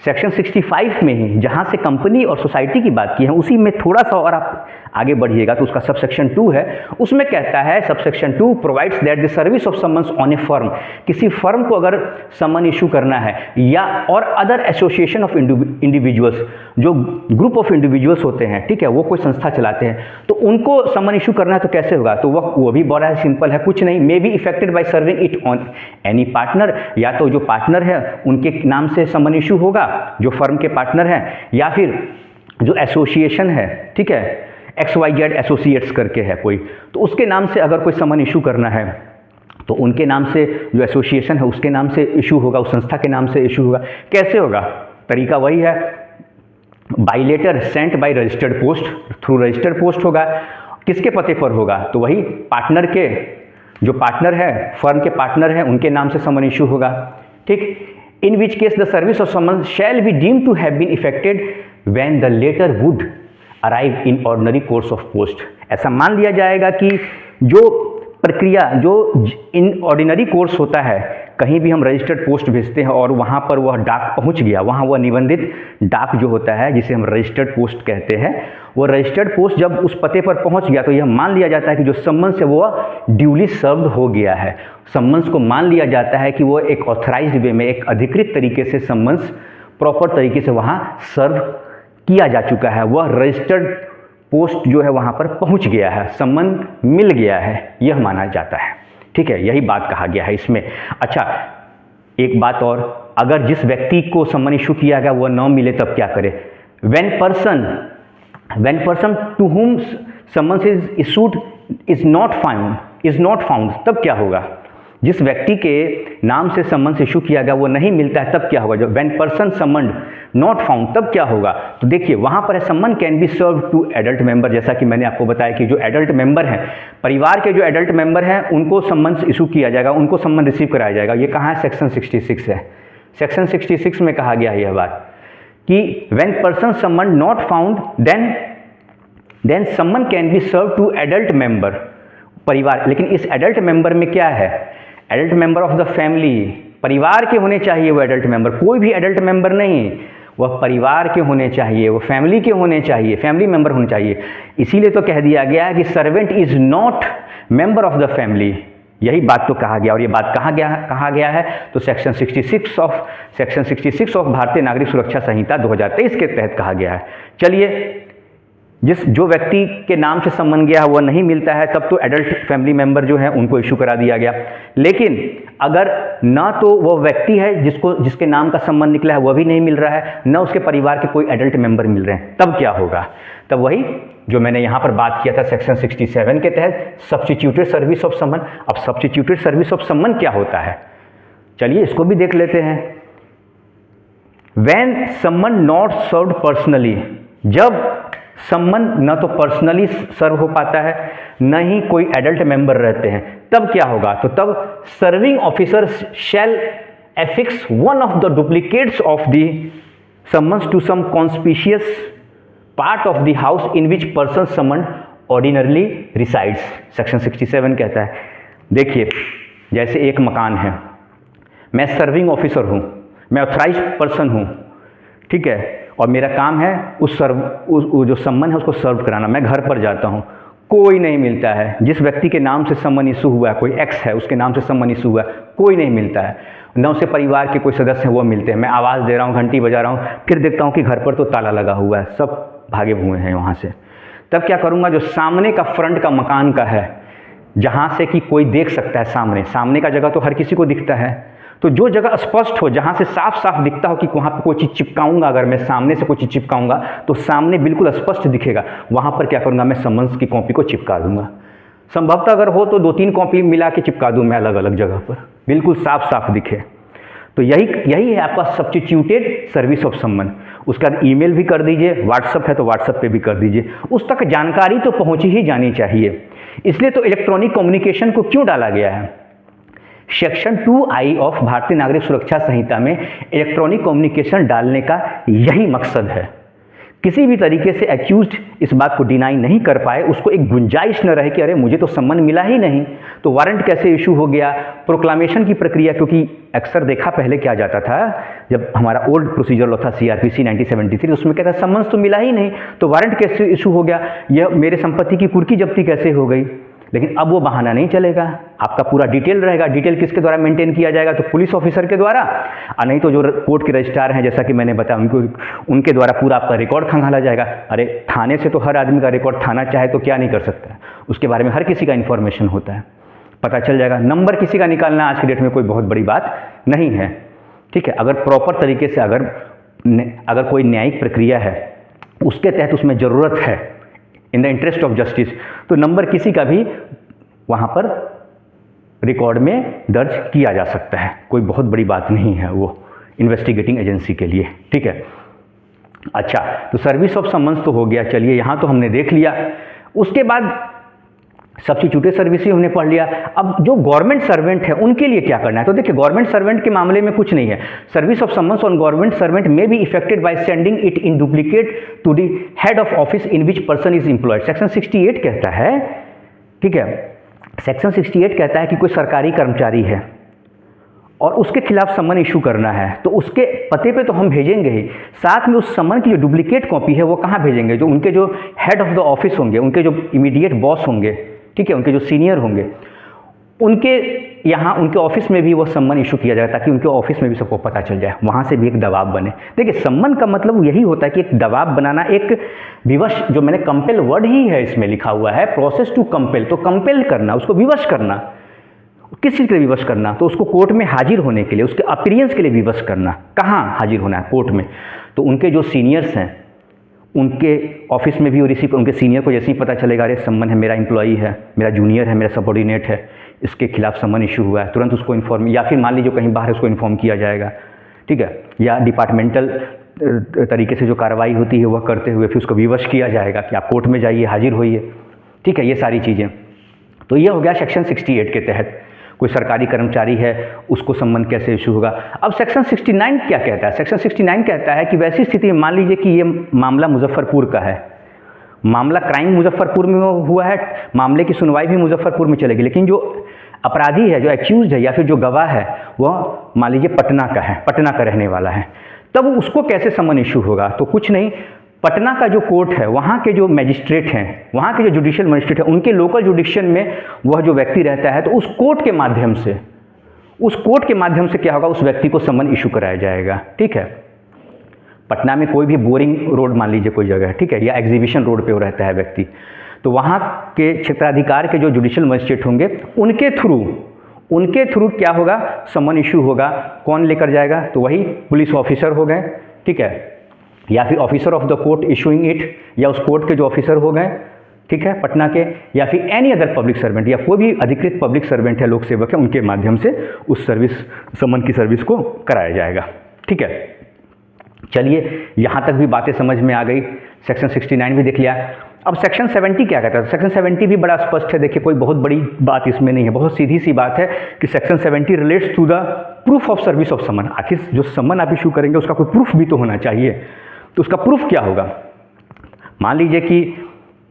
सेक्शन 65 में ही जहाँ से कंपनी और सोसाइटी की बात की है, उसी में थोड़ा सा और आप आगे बढ़िएगा तो उसका सबसेक्शन 2 है। उसमें कहता है subsection 2 provides that the service of summons on A firm, किसी फर्म को अगर समन इशू करना है, या और अदर एसोसिएशन ऑफ इंडिविजुअल्स, जो ग्रुप ऑफ इंडिविजुअल्स होते हैं, ठीक है, वो कोई संस्था चलाते हैं, तो उनको समन इशू करना है तो कैसे होगा? तो वो भी बड़ा सिंपल है, कुछ नहीं, मे be effected by serving it on any partner, या तो जो पार्टनर है उनके नाम से समन इशू होगा, जो फर्म के पार्टनर हैं, या फिर जो एसोसिएशन है, ठीक है, XYZ एसोसिएट्स करके है कोई, तो उसके नाम से अगर कोई समन इशू करना है तो उनके नाम से, जो एसोसिएशन है उसके नाम से इशू होगा, उस संस्था के नाम से इशू होगा। कैसे होगा? तरीका वही है, by letter sent by registered post, through registered post होगा। किसके पते पर होगा? तो वही पार्टनर के, जो पार्टनर है, फर्म के पार्टनर है, उनके नाम से समन इशू होगा। ठीक। In which case the service of summon shall be deemed to have been effected when the letter would arrive in ordinary course of post. ऐसा मान लिया जाएगा कि जो प्रक्रिया, जो इन ऑर्डिनरी कोर्स होता है, कहीं भी हम रजिस्टर्ड पोस्ट भेजते हैं और वहाँ पर वह डाक पहुँच गया, वहाँ वह निबंधित डाक जो होता है, जिसे हम रजिस्टर्ड पोस्ट कहते हैं, वो रजिस्टर्ड पोस्ट जब उस पते पर पहुँच गया तो यह मान लिया जाता है कि जो सम्मन्स है वो ड्यूली सर्व्ड हो गया है। सम्मन्स को मान लिया जाता है कि वो एक ऑथराइज्ड वे में, एक अधिकृत तरीके से सम्मन्स प्रॉपर तरीके से वहाँ सर्व किया जा चुका है, वह रजिस्टर्ड पोस्ट जो है वहाँ पर पहुँच गया है, सम्मन मिल गया है, यह माना जाता है। ठीक है, यही बात कहा गया है इसमें। अच्छा, एक बात और, अगर जिस व्यक्ति को सम्मन इशू किया गया वह न मिले तब क्या करे? When person to whom summons is issued is not found, तब क्या होगा? जिस व्यक्ति के नाम से सम्मन्स इशू किया गया वो नहीं मिलता है, तब क्या होगा? जब when person summoned not found, तब क्या होगा? तो देखिए वहाँ पर है summon can be serve to adult member, जैसा कि मैंने आपको बताया कि जो एडल्ट मेंबर हैं, परिवार के जो एडल्ट मेंबर हैं, उनको सम्मन्स इशू किया जाएगा, उनको सम्मन रिसीव कराया जाएगा। ये कहाँ है? सेक्शन 66 है। सेक्शन 66 में कहा गया है यह बात कि when person summon not found then summon can be serve to adult member, परिवार। लेकिन इस एडल्ट मेंबर में क्या है? Adult member of the family, परिवार के होने चाहिए वो एडल्ट मेंबर, कोई भी एडल्ट मेंबर नहीं, वह परिवार के होने चाहिए, वो फैमिली के होने चाहिए, फैमिली मेंबर होने चाहिए। इसीलिए तो कह दिया गया है कि servant is not member of the family, यही बात तो कहा गया। और ये बात कहा गया है तो सेक्शन 66 ऑफ भारतीय नागरिक सुरक्षा संहिता 2023 के तहत कहा गया है। चलिए, जो व्यक्ति के नाम से सम्मन गया है वह नहीं मिलता है, तब तो एडल्ट फैमिली मेंबर जो है उनको इशू करा दिया गया। लेकिन अगर ना तो वो व्यक्ति है जिसके नाम का सम्मन निकला है वह भी नहीं मिल रहा है, न उसके परिवार के कोई एडल्ट मेंबर मिल रहे हैं, तब क्या होगा? तब वही जो मैंने यहाँ पर बात किया था सेक्शन 67 के तहत सब्स्टिट्यूटेड सर्विस ऑफ सम्मन। अब सब्स्टिट्यूटेड सर्विस ऑफ सम्मन क्या होता है? चलिए इसको भी देख लेते हैं। व्हेन सम्मन नॉट सर्व्ड पर्सनली, जब सम्मन न तो पर्सनली सर्व हो पाता है, न ही कोई एडल्ट मेंबर रहते हैं, तब क्या होगा? तो तब serving officer shall affix one of the duplicates of the summons to some conspicuous part of the house in which person summon ordinarily resides. Section 67 कहता है, देखिए जैसे एक मकान है, मैं सर्विंग ऑफिसर हूँ, मैं ऑथराइज्ड पर्सन हूँ, ठीक है, और मेरा काम है उस जो सम्मन है उसको सर्व कराना। मैं घर पर जाता हूँ, कोई नहीं मिलता है, जिस व्यक्ति के नाम से सम्मन इशू हुआ है, कोई एक्स है उसके नाम से सम्मन इशू हुआ है, कोई नहीं मिलता है, न उसके परिवार के कोई सदस्य हैं वो मिलते हैं। मैं आवाज़ दे रहा हूँ, घंटी बजा रहा हूँ, फिर देखता हूँ कि घर पर तो ताला लगा हुआ है, सब भागे हुए हैं वहाँ से। तब क्या करूँगा, जो सामने का फ्रंट का मकान का है, जहाँ से कि कोई देख सकता है, सामने का जगह तो हर किसी को दिखता है, तो जो जगह स्पष्ट हो, जहाँ से साफ साफ दिखता हो कि वहाँ पर कोई चीज़ चिपकाऊंगा, अगर मैं सामने से कोई चीज़ चिपकाऊंगा तो सामने बिल्कुल स्पष्ट दिखेगा, वहाँ पर क्या करूँगा, मैं समन्स की कॉपी को चिपका दूंगा। संभवतः अगर हो तो 2-3 कॉपी मिला के चिपका दूँ मैं अलग अलग जगह पर, बिल्कुल साफ साफ दिखे। तो यही है आपका सब्स्टिट्यूटेड सर्विस ऑफ समन। उसका ईमेल भी कर दीजिए, व्हाट्सअप है तो व्हाट्सअप पे भी कर दीजिए, उस तक जानकारी तो पहुँच ही जानी चाहिए। इसलिए तो इलेक्ट्रॉनिक कम्युनिकेशन को क्यों डाला गया है? सेक्शन 2I ऑफ भारतीय नागरिक सुरक्षा संहिता में इलेक्ट्रॉनिक कम्युनिकेशन डालने का यही मकसद है। किसी भी तरीके से एक्यूज्ड इस बात को डिनाई नहीं कर पाए, उसको एक गुंजाइश न रहे कि अरे मुझे तो सम्मन मिला ही नहीं, तो वारंट कैसे इशू हो गया, प्रोक्लामेशन की प्रक्रिया, क्योंकि अक्सर देखा पहले क्या जाता था, जब हमारा ओल्ड प्रोसीजर लॉ था CRPC 1973, उसमें कहता सम्मन तो मिला ही नहीं, तो वारंट कैसे इशू हो गया, यह मेरे संपत्ति की कुर्की जब्ती कैसे हो गई। लेकिन अब वो बहाना नहीं चलेगा, आपका पूरा डिटेल रहेगा। डिटेल किसके द्वारा मेंटेन किया जाएगा, तो पुलिस ऑफिसर के द्वारा, और नहीं तो जो कोर्ट के रजिस्ट्रार हैं, जैसा कि मैंने बताया, उनके द्वारा पूरा आपका रिकॉर्ड खंगाला जाएगा। अरे थाने से तो हर आदमी का रिकॉर्ड, थाना चाहे तो क्या नहीं कर सकता है, उसके बारे में हर किसी का इन्फॉर्मेशन होता है, पता चल जाएगा। नंबर किसी का निकालना आज की डेट में कोई बहुत बड़ी बात नहीं है, ठीक है। अगर प्रॉपर तरीके से अगर कोई न्यायिक प्रक्रिया है, उसके तहत उसमें ज़रूरत है, in the interest of justice, तो नंबर किसी का भी वहाँ पर रिकॉर्ड में दर्ज किया जा सकता है, कोई बहुत बड़ी बात नहीं है वो इन्वेस्टिगेटिंग एजेंसी के लिए, ठीक है। अच्छा, तो सर्विस ऑफ समन्स तो हो गया, चलिए यहाँ तो हमने देख लिया। उसके बाद सब्स्टिट्यूटेड सर्विस ही हमने पढ़ लिया। अब जो गवर्नमेंट सर्वेंट है उनके लिए क्या करना है, तो देखिए गवर्नमेंट सर्वेंट के मामले में कुछ नहीं है। Service of summons on government servant may be effected by sending it in duplicate to the head of office in which person is employed. Section 68 कहता है, ठीक है, सेक्शन 68 कहता है कि कोई सरकारी कर्मचारी है और उसके खिलाफ समन इशू करना है, तो उसके पते पे तो हम भेजेंगे ही, साथ में उस समन की जो डुप्लीकेट कॉपी है वो कहाँ भेजेंगे, जो उनके जो हेड ऑफ द ऑफिस होंगे, उनके जो इमीडिएट बॉस होंगे, ठीक है, उनके जो सीनियर होंगे, उनके यहाँ उनके ऑफिस में भी वो सम्मन इशू किया जाए, ताकि उनके ऑफिस में भी सबको पता चल जाए, वहाँ से भी एक दबाव बने। देखिए सम्मन का मतलब यही होता है कि एक दबाव बनाना, एक विवश, जो मैंने कंपेल वर्ड ही है इसमें लिखा हुआ है, प्रोसेस टू कंपेल, तो कंपेल करना, उसको विवश करना। किस चीज़ के लिए विवश करना, तो उसको कोर्ट में हाजिर होने के लिए, उसके अपीयरेंस के लिए विवश करना। कहाँ हाजिर होना है, कोर्ट में। तो उनके जो सीनियर्स हैं उनके ऑफिस में भी वो रिसीव, उनके सीनियर को जैसे ही पता चलेगा अरे सम्मन है, मेरा एम्प्लॉई है, मेरा जूनियर है, मेरा सबॉर्डिनेट है, इसके खिलाफ सम्मन इशू हुआ है, तुरंत उसको इन्फॉर्म, या फिर मान लीजिए कहीं बाहर उसको इन्फॉर्म किया जाएगा, ठीक है, या डिपार्टमेंटल तरीके से जो कार्रवाई होती है वह करते हुए फिर उसको विवश किया जाएगा कि आप कोर्ट में जाइए, हाजिर होइए, ठीक है, ये सारी चीज़ें। तो ये हो गया सेक्शन 68 के तहत। कोई सरकारी कर्मचारी है उसको सम्मन कैसे इशू होगा। अब सेक्शन 69 क्या कहता है, सेक्शन 69 कहता है कि वैसी स्थिति में मान लीजिए कि ये मामला मुजफ्फरपुर का है, मामला क्राइम मुजफ्फरपुर में हुआ है, मामले की सुनवाई भी मुजफ्फरपुर में चलेगी, लेकिन जो अपराधी है, जो एक्यूज है या फिर जो गवाह है वह मान लीजिए पटना का है, पटना का रहने वाला है, तब उसको कैसे सम्मन इशू होगा। तो कुछ नहीं, पटना का जो कोर्ट है, वहाँ के जो मैजिस्ट्रेट हैं, वहाँ के जो जुडिशियल मजिस्ट्रेट हैं, उनके लोकल जुडिशियल में वह जो व्यक्ति रहता है, तो उस कोर्ट के माध्यम से क्या होगा, उस व्यक्ति को सम्मन इशू कराया जाएगा, ठीक है। पटना में कोई भी बोरिंग रोड मान लीजिए कोई जगह है, ठीक है, या एग्जीबिशन रोड पे वो रहता है व्यक्ति, तो वहाँ के क्षेत्राधिकार के जो जुडिशियल मजिस्ट्रेट होंगे उनके थ्रू क्या होगा, सम्मन इशू होगा। कौन लेकर जाएगा, तो वही पुलिस ऑफिसर हो गए, ठीक है, या फिर officer of the court issuing it, या उस कोर्ट के जो ऑफिसर हो गए, ठीक है, पटना के, या फिर एनी अदर पब्लिक सर्वेंट, या कोई भी अधिकृत पब्लिक सर्वेंट है, लोक सेवक है, उनके माध्यम से उस सर्विस, सम्मन की सर्विस को कराया जाएगा, ठीक है। चलिए यहाँ तक भी बातें समझ में आ गई, सेक्शन 69 भी देख लिया। अब सेक्शन 70 क्या कहता है, सेक्शन 70 भी बड़ा स्पष्ट है। देखिए कोई बहुत बड़ी बात इसमें नहीं है, बहुत सीधी सी बात है कि section 70 relates to the proof of service of summon. आखिर जो समन आप इशू करेंगे उसका कोई प्रूफ भी तो होना चाहिए, तो उसका प्रूफ क्या होगा। मान लीजिए कि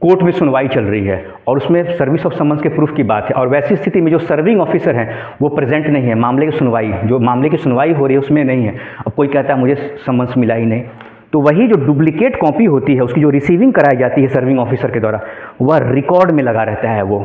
कोर्ट में सुनवाई चल रही है और उसमें सर्विस ऑफ समन्स के प्रूफ की बात है, और वैसी स्थिति में जो सर्विंग ऑफिसर हैं वो प्रेजेंट नहीं है, मामले की सुनवाई हो रही है उसमें नहीं है। अब कोई कहता है मुझे समन्स मिला ही नहीं, तो वही जो डुप्लीकेट कॉपी होती है उसकी जो रिसीविंग कराई जाती है सर्विंग ऑफिसर के द्वारा, वह रिकॉर्ड में लगा रहता है, वो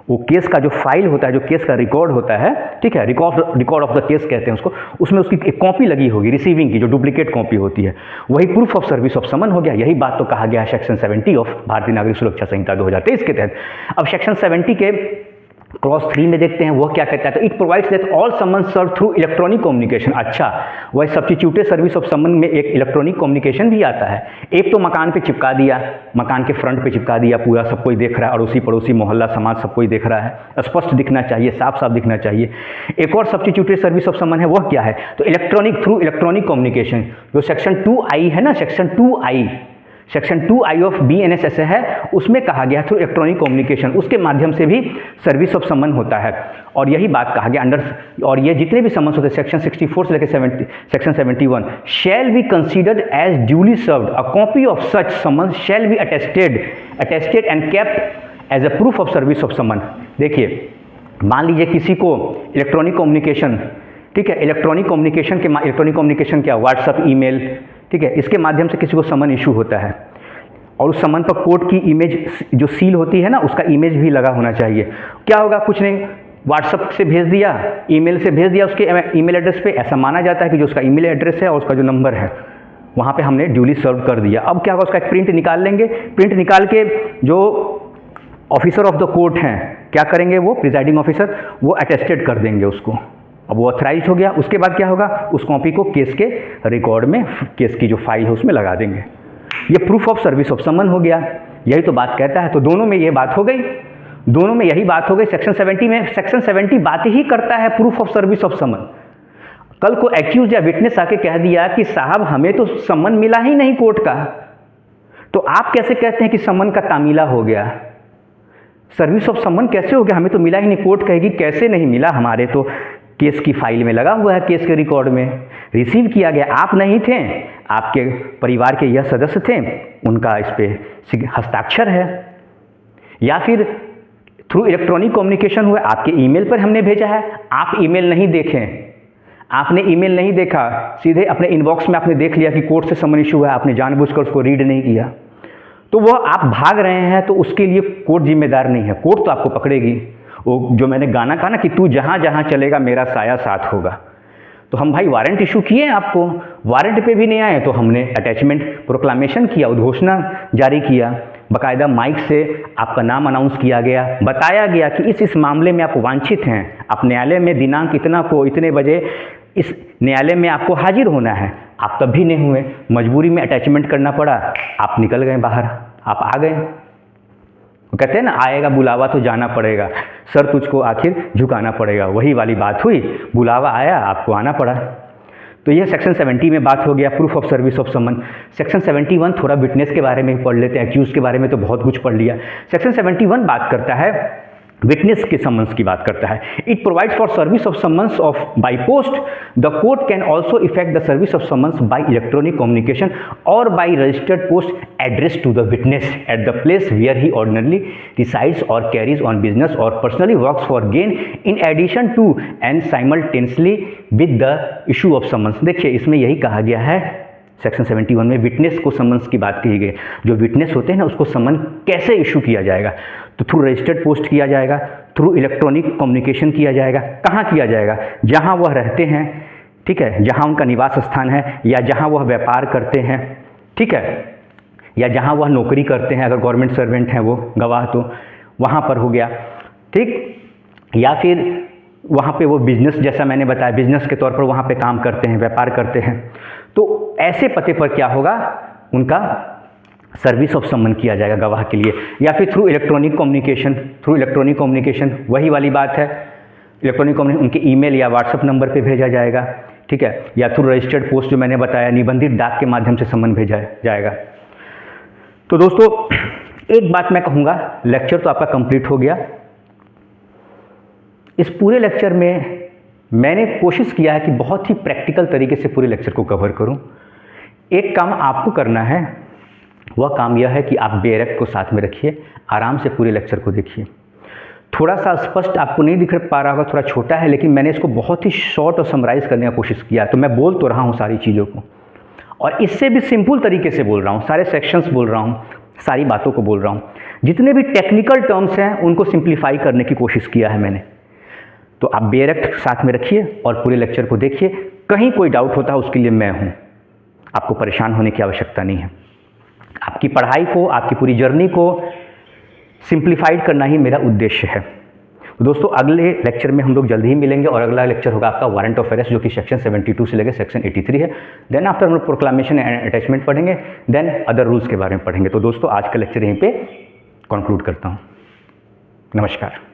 वो केस का जो फाइल होता है, जो केस का रिकॉर्ड होता है, ठीक है, रिकॉर्ड ऑफ द केस कहते हैं उसको, उसमें उसकी एक कॉपी लगी होगी रिसीविंग की, जो डुप्लीकेट कॉपी होती है, वही प्रूफ ऑफ सर्विस ऑफ समन हो गया। यही बात तो कहा गया है सेक्शन 70 ऑफ भारतीय नागरिक सुरक्षा संहिता 2023 के तहत। अब सेक्शन 70 के क्लॉज 3 में देखते हैं वह क्या कहता है। तो it provides that all summon serve through electronic communication. अच्छा, वह सब्स्टिट्यूटेड सर्विस ऑफ समन में एक इलेक्ट्रॉनिक कम्युनिकेशन भी आता है। एक तो मकान पे चिपका दिया, मकान के फ्रंट पे चिपका दिया, पूरा सब कोई देख रहा है, अड़ोसी पड़ोसी मोहल्ला समाज सब कोई देख रहा है, स्पष्ट दिखना चाहिए, साफ साफ दिखना चाहिए। एक और सब्स्टिट्यूटेड सर्विस ऑफ समन है, वह क्या है, तो इलेक्ट्रॉनिक थ्रू इलेक्ट्रॉनिक कम्युनिकेशन, जो सेक्शन 2I है ना, सेक्शन 2I ऑफ BNSS है, उसमें कहा गया थ्रू इलेक्ट्रॉनिक कम्युनिकेशन, उसके माध्यम से भी सर्विस ऑफ समन होता है। और यही बात कहा गया अंडर, और ये जितने भी समन्स होते हैं सेक्शन 64 से लेकर section 71, shall be considered as duly served, a copy of such summon shall be attested and kept as a proof of service of summon. देखिए, मान लीजिए किसी को इलेक्ट्रॉनिक कम्युनिकेशन, ठीक है, इलेक्ट्रॉनिक कम्युनिकेशन क्या, व्हाट्सअप, ईमेल, ठीक है, इसके माध्यम से किसी को समन इशू होता है, और उस समन पर कोर्ट की इमेज जो सील होती है ना, उसका इमेज भी लगा होना चाहिए। क्या होगा, कुछ नहीं, व्हाट्सअप से भेज दिया, ईमेल से भेज दिया उसके ईमेल एड्रेस पे, ऐसा माना जाता है कि जो उसका ईमेल एड्रेस है और उसका जो नंबर है वहाँ पे हमने ड्यूली सर्व कर दिया। अब क्या होगा, उसका एक प्रिंट निकाल लेंगे, प्रिंट निकाल के जो ऑफिसर ऑफ द कोर्ट हैं क्या करेंगे, वो प्रिजाइडिंग ऑफिसर, वो अटेस्टेड कर देंगे उसको। अब वो ऑथराइज हो गया, उसके बाद क्या होगा, उस कॉपी को केस के रिकॉर्ड में, केस की जो फाइल है उसमें लगा देंगे। ये प्रूफ ऑफ सर्विस ऑफ समन हो गया, यही तो बात कहता है। तो दोनों में ये बात हो गई, दोनों में यही बात हो गई। सेक्शन 70 में, सेक्शन 70 बात ही करता है प्रूफ ऑफ सर्विस ऑफ समन। कल को एक्यूज या विटनेस आके कह दिया कि साहब हमें तो समन मिला ही नहीं कोर्ट का, तो आप कैसे कहते हैं कि समन का तामीला हो गया, सर्विस ऑफ समन कैसे हो गया, हमें तो मिला ही नहीं। कोर्ट कहेगी कैसे नहीं मिला, हमारे तो केस की फाइल में लगा हुआ है, केस के रिकॉर्ड में रिसीव किया गया, आप नहीं थे, आपके परिवार के यह सदस्य थे, उनका इस पे हस्ताक्षर है। या फिर थ्रू इलेक्ट्रॉनिक कम्युनिकेशन हुआ, आपके ईमेल पर हमने भेजा है, आप ईमेल नहीं देखें, आपने ईमेल नहीं देखा, सीधे अपने इनबॉक्स में आपने देख लिया कि कोर्ट से समन इशू है, आपने जानबूझकर उसको रीड नहीं किया, तो वह आप भाग रहे हैं, तो उसके लिए कोर्ट जिम्मेदार नहीं है, कोर्ट तो आपको पकड़ेगी। वो जो मैंने गाना कहा ना कि तू जहाँ जहाँ चलेगा मेरा साया साथ होगा, तो हम भाई वारंट इशू किए आपको, वारंट पे भी नहीं आए तो हमने अटैचमेंट प्रोक्लामेशन किया, उद्घोषणा जारी किया, बाकायदा माइक से आपका नाम अनाउंस किया गया, बताया गया कि इस मामले में आप वांछित हैं, आप न्यायालय में दिनांक इतना को इतने बजे इस न्यायालय में आपको हाजिर होना है। आप तब भी नहीं हुए, मजबूरी में अटैचमेंट करना पड़ा, आप निकल गए बाहर, आप आ गए। कहते हैं ना, आएगा बुलावा तो जाना पड़ेगा, सर तुझको आखिर झुकाना पड़ेगा, वही वाली बात हुई, बुलावा आया, आपको आना पड़ा। तो यह सेक्शन 70 में बात हो गया, proof of service of summon. Section 71 थोड़ा विटनेस के बारे में पढ़ लेते हैं, एक्यूज के बारे में तो बहुत कुछ पढ़ लिया। सेक्शन 71 बात करता है विटनेस के समन्स की बात करता है। It provides for service of summons of by post, the court can also effect the service of summons by electronic communication और by registered post address to the witness at the place where he ordinarily resides और कैरीज ऑन बिजनेस और personally works for gain in addition to and simultaneously with the issue of summons. देखिए, इसमें यही कहा गया है सेक्शन 71 में, विटनेस को समन्स की बात कही गई। जो विटनेस होते हैं ना, उसको समन कैसे इशू किया जाएगा, तो थ्रू रजिस्टर्ड पोस्ट किया जाएगा, थ्रू इलेक्ट्रॉनिक कम्युनिकेशन किया जाएगा। कहाँ किया जाएगा, जहाँ वह रहते हैं, ठीक है, जहाँ उनका निवास स्थान है, या जहाँ वह व्यापार करते हैं, ठीक है, या जहाँ वह नौकरी करते हैं, अगर गवर्नमेंट सर्वेंट हैं वो गवाह, तो वहाँ पर हो गया, ठीक। या फिर वहाँ पे वो बिजनेस, जैसा मैंने बताया, बिजनेस के तौर पर वहाँ पे काम करते हैं, व्यापार करते हैं, तो ऐसे पते पर क्या होगा, उनका सर्विस ऑफ समन किया जाएगा गवाह के लिए। या फिर थ्रू इलेक्ट्रॉनिक कम्युनिकेशन, वही वाली बात है, इलेक्ट्रॉनिक कम्युनिकेशन उनके ईमेल या व्हाट्सएप नंबर पे भेजा जाएगा, ठीक है, या थ्रू रजिस्टर्ड पोस्ट जो मैंने बताया, निबंधित डाक के माध्यम से समन भेजा जाएगा। तो दोस्तों, एक बात मैं कहूँगा, लेक्चर तो आपका कंप्लीट हो गया। इस पूरे लेक्चर में मैंने कोशिश किया है कि बहुत ही प्रैक्टिकल तरीके से पूरे लेक्चर को कवर करूं। एक काम आपको करना है, वह काम यह है कि आप बेरक को साथ में रखिए, आराम से पूरे लेक्चर को देखिए। थोड़ा सा स्पष्ट आपको नहीं दिख पा रहा होगा, थोड़ा छोटा है, लेकिन मैंने इसको बहुत ही शॉर्ट और समराइज़ करने का कोशिश किया। तो मैं बोल तो रहा हूँ सारी चीज़ों को, और इससे भी सिंपल तरीके से बोल रहा हूँ, सारे सेक्शंस बोल रहा हूँ, सारी बातों को बोल रहा हूँ। जितने भी टेक्निकल टर्म्स हैं उनको सिंप्लीफाई करने की कोशिश किया है मैंने। तो आप बेरेक्ट साथ में रखिए और पूरे लेक्चर को देखिए। कहीं कोई डाउट होता है उसके लिए मैं हूँ, आपको परेशान होने की आवश्यकता नहीं है। आपकी पढ़ाई को, आपकी पूरी जर्नी को सिंप्लीफाइड करना ही मेरा उद्देश्य है। तो दोस्तों अगले लेक्चर में हम लोग जल्दी ही मिलेंगे और अगला लेक्चर होगा आपका वारंट ऑफ अरेस्ट, जो कि सेक्शन 72 से लेकर सेक्शन 83 है। देन आफ्टर हम लोग प्रोक्लामेशन एंड अटैचमेंट पढ़ेंगे, देन अदर रूल्स के बारे में पढ़ेंगे। तो दोस्तों आज का लेक्चर यहीं पे कंक्लूड करता हूँ। नमस्कार।